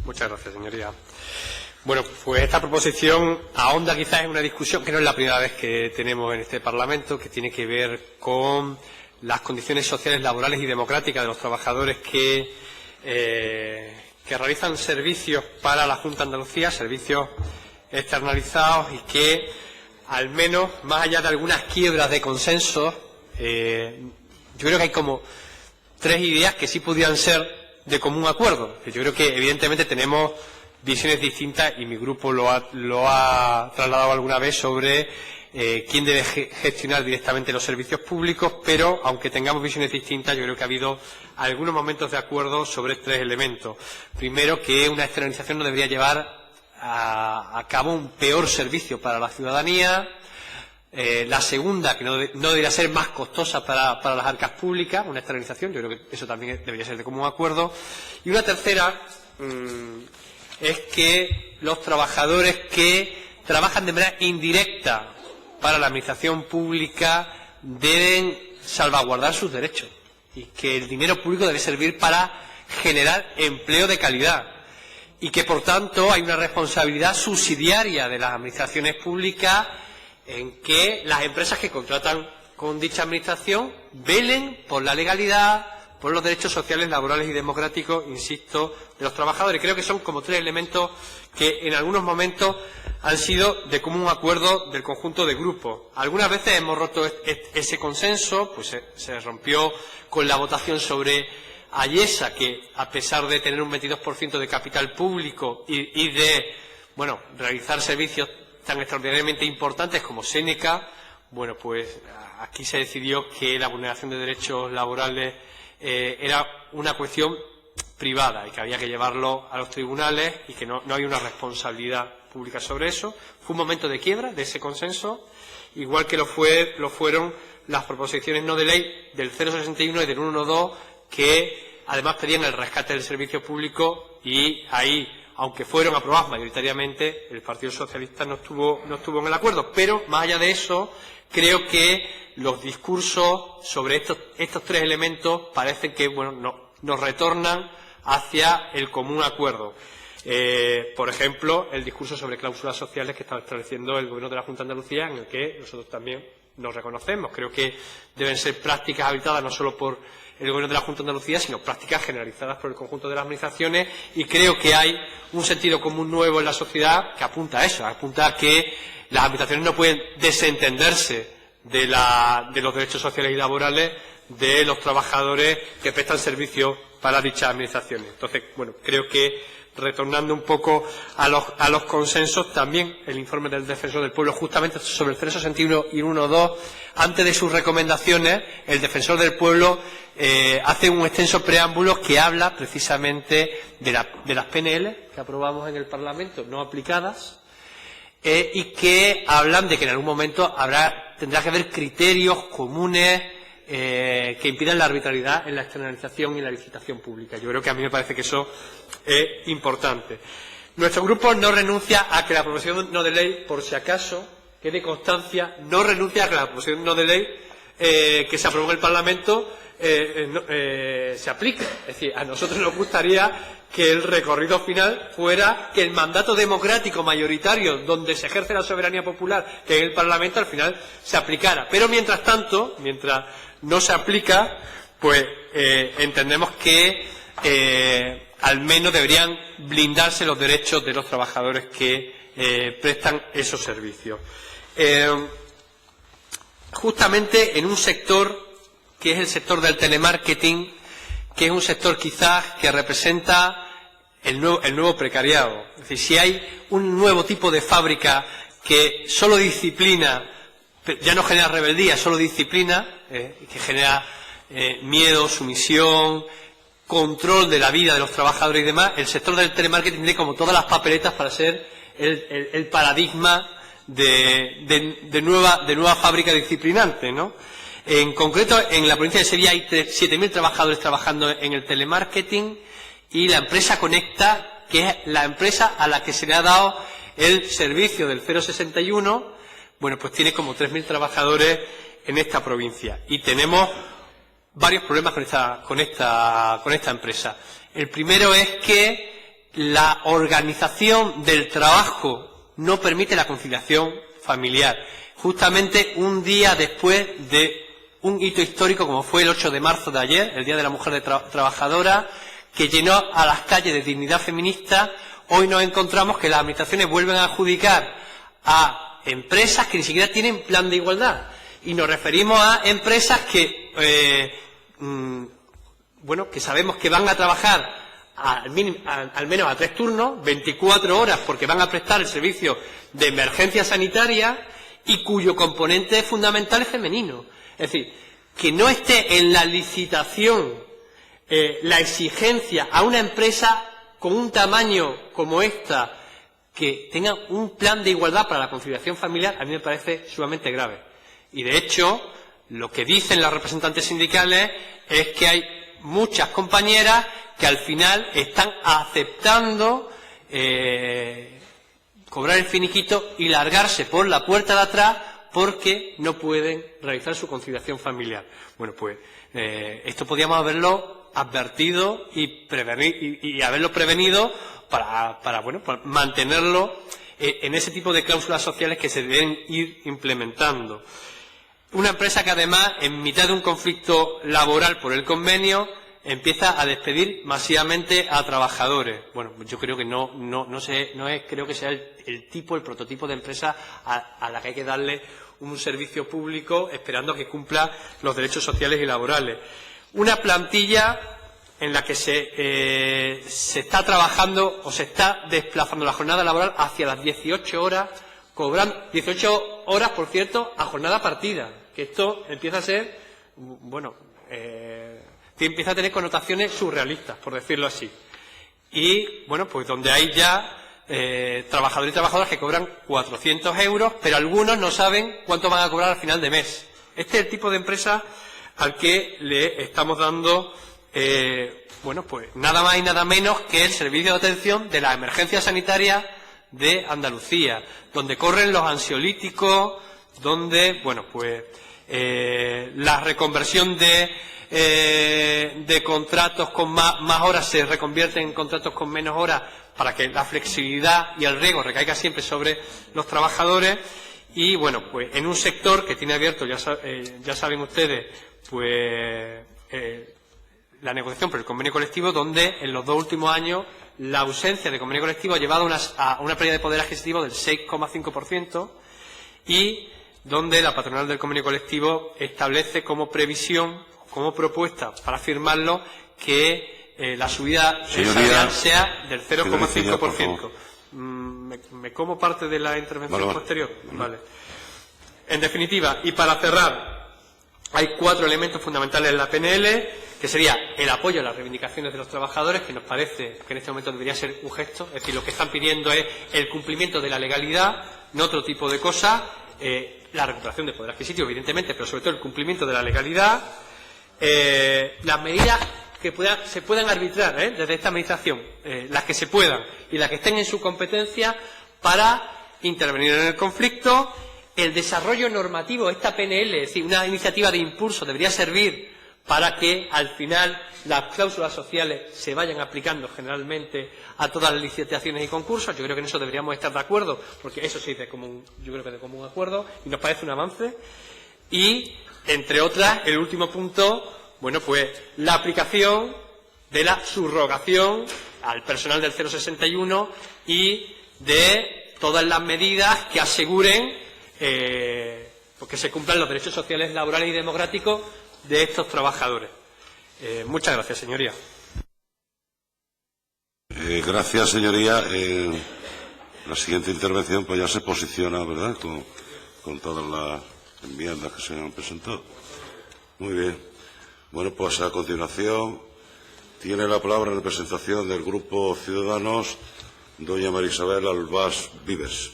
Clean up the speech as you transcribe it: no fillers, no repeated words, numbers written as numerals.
Muchas gracias, señoría. Bueno, pues esta proposición ahonda quizás en una discusión que no es la primera vez que tenemos en este Parlamento, que tiene que ver con las condiciones sociales, laborales y democráticas de los trabajadores que realizan servicios para la Junta de Andalucía, servicios externalizados y que, al menos, más allá de algunas quiebras de consenso, yo creo que hay como tres ideas que sí podrían ser de común acuerdo. Yo creo que, evidentemente, tenemos visiones distintas y mi grupo lo ha trasladado alguna vez sobre quién debe gestionar directamente los servicios públicos, pero, aunque tengamos visiones distintas, yo creo que ha habido algunos momentos de acuerdo sobre tres elementos. Primero, que una externalización no debería llevar a cabo un peor servicio para la ciudadanía. La segunda, que no debería ser más costosa para las arcas públicas, una externalización, yo creo que eso también debería ser de común acuerdo. Y una tercera es que los trabajadores que trabajan de manera indirecta para la administración pública deben salvaguardar sus derechos y que el dinero público debe servir para generar empleo de calidad y que, por tanto, hay una responsabilidad subsidiaria de las administraciones públicas en que las empresas que contratan con dicha administración velen por la legalidad, por los derechos sociales, laborales y democráticos, insisto, de los trabajadores. Creo que son como tres elementos que en algunos momentos han sido de común acuerdo del conjunto de grupos. Algunas veces hemos roto ese consenso, pues se rompió con la votación sobre Ayesa, que a pesar de tener un 22% de capital público y de, bueno, realizar servicios tan extraordinariamente importantes como Seneca, bueno, pues aquí se decidió que la vulneración de derechos laborales era una cuestión privada y que había que llevarlo a los tribunales y que no hay una responsabilidad pública sobre eso. Fue un momento de quiebra de ese consenso, igual que lo fueron las proposiciones no de ley del 061 y del 112, que además pedían el rescate del servicio público, y ahí, aunque fueron aprobadas mayoritariamente, el Partido Socialista no estuvo en el acuerdo. Pero, más allá de eso, creo que los discursos sobre estos tres elementos parecen que, bueno, nos retornan hacia el común acuerdo. Por ejemplo, el discurso sobre cláusulas sociales que está estableciendo el Gobierno de la Junta de Andalucía, en el que nosotros también nos reconocemos. Creo que deben ser prácticas habilitadas no solo por el Gobierno de la Junta de Andalucía, sino prácticas generalizadas por el conjunto de las administraciones, y creo que hay un sentido común nuevo en la sociedad que apunta a eso, apunta a que las administraciones no pueden desentenderse de los derechos sociales y laborales de los trabajadores que prestan servicio para dichas administraciones. Entonces, bueno, creo que, retornando un poco a los consensos, también el informe del Defensor del Pueblo, justamente sobre el 061 y 112, antes de sus recomendaciones, el Defensor del Pueblo hace un extenso preámbulo que habla precisamente de las PNL que aprobamos en el Parlamento, no aplicadas, y que hablan de que en algún momento tendrá que haber criterios comunes que impidan la arbitrariedad en la externalización y la licitación pública. Yo creo que a mí me parece que eso es importante. Nuestro grupo no renuncia a que la proposición no de ley, por si acaso, quede constancia, no renuncia a que la proposición no de ley que se aprobó en el Parlamento se aplique. Es decir, a nosotros nos gustaría que el recorrido final fuera que el mandato democrático mayoritario donde se ejerce la soberanía popular, que es el Parlamento, al final se aplicara. Pero mientras tanto, mientras no se aplica, pues entendemos que al menos deberían blindarse los derechos de los trabajadores que prestan esos servicios. Justamente en un sector que es el sector del telemarketing, que es un sector quizás que representa el nuevo precariado. Es decir, si hay un nuevo tipo de fábrica que solo disciplina, ya no genera rebeldía, solo disciplina, que genera miedo, sumisión, control de la vida de los trabajadores y demás, el sector del telemarketing tiene como todas las papeletas para ser el paradigma de nueva fábrica disciplinante, ¿no? En concreto, en la provincia de Sevilla hay 7.000 trabajadores trabajando en el telemarketing, y la empresa Conecta, que es la empresa a la que se le ha dado el servicio del 061, bueno, pues tiene como 3.000 trabajadores en esta provincia. Y tenemos varios problemas con esta empresa. El primero es que la organización del trabajo no permite la conciliación familiar. Justamente un día después de un hito histórico como fue el 8 de marzo de ayer, el Día de la Mujer Trabajadora, que llenó a las calles de dignidad feminista, hoy nos encontramos que las administraciones vuelven a adjudicar a empresas que ni siquiera tienen plan de igualdad. Y nos referimos a empresas que, que sabemos que van a trabajar al menos a 3 turnos, 24 horas, porque van a prestar el servicio de emergencia sanitaria y cuyo componente fundamental es femenino. Es decir, que no esté en la licitación la exigencia a una empresa con un tamaño como esta que tenga un plan de igualdad para la conciliación familiar, a mí me parece sumamente grave. Y de hecho, lo que dicen las representantes sindicales es que hay muchas compañeras que al final están aceptando cobrar el finiquito y largarse por la puerta de atrás porque no pueden realizar su conciliación familiar. Bueno, pues esto podríamos haberlo advertido y prevenir y haberlo prevenido para mantenerlo en ese tipo de cláusulas sociales que se deben ir implementando. Una empresa que además, en mitad de un conflicto laboral por el convenio, empieza a despedir masivamente a trabajadores. Bueno, yo creo que creo que sea el prototipo de empresa a la que hay que darle un servicio público esperando que cumpla los derechos sociales y laborales. Una plantilla en la que se está trabajando o se está desplazando la jornada laboral hacia las 18 horas, cobrando 18 horas, por cierto, a jornada partida, que esto empieza a ser, empieza a tener connotaciones surrealistas, por decirlo así. Y, pues donde hay ya trabajadores y trabajadoras que cobran 400 euros, pero algunos no saben cuánto van a cobrar al final de mes. Este es el tipo de empresa al que le estamos dando, nada más y nada menos que el servicio de atención de la emergencia sanitaria de Andalucía, donde corren los ansiolíticos, donde, la reconversión de contratos con más horas se reconvierte en contratos con menos horas para que la flexibilidad y el riesgo recaiga siempre sobre los trabajadores y, en un sector que tiene abierto, ya saben ustedes, la negociación por el convenio colectivo, donde en los 2 últimos años la ausencia de convenio colectivo ha llevado a una pérdida de poder adquisitivo del 6,5% y donde la patronal del convenio colectivo establece como previsión, como propuesta para firmarlo, que la subida salarial sea del 0,5%. ¿Me como parte de la intervención posterior? Vale. En definitiva, y para cerrar, hay 4 elementos fundamentales en la PNL, que sería el apoyo a las reivindicaciones de los trabajadores, que nos parece que en este momento debería ser un gesto, es decir, lo que están pidiendo es el cumplimiento de la legalidad, no otro tipo de cosas, la recuperación de poder adquisitivo, evidentemente, pero sobre todo el cumplimiento de la legalidad, las medidas que se puedan arbitrar desde esta administración, las que se puedan y las que estén en su competencia para intervenir en el conflicto. El desarrollo normativo, esta PNL, es decir, una iniciativa de impulso, debería servir para que al final las cláusulas sociales se vayan aplicando generalmente a todas las licitaciones y concursos. Yo creo que en eso deberíamos estar de acuerdo, porque eso sí yo creo que de común acuerdo y nos parece un avance. Y, entre otras, el último punto, la aplicación de la subrogación al personal del 061 y de todas las medidas que aseguren que se cumplan los derechos sociales, laborales y democráticos de estos trabajadores. Muchas gracias, señoría. Gracias, señoría. La siguiente intervención ya se posiciona, ¿verdad?, con todas las enmiendas que se han presentado. Muy bien. Pues a continuación tiene la palabra en representación del Grupo Ciudadanos doña María Isabel Albás Vives.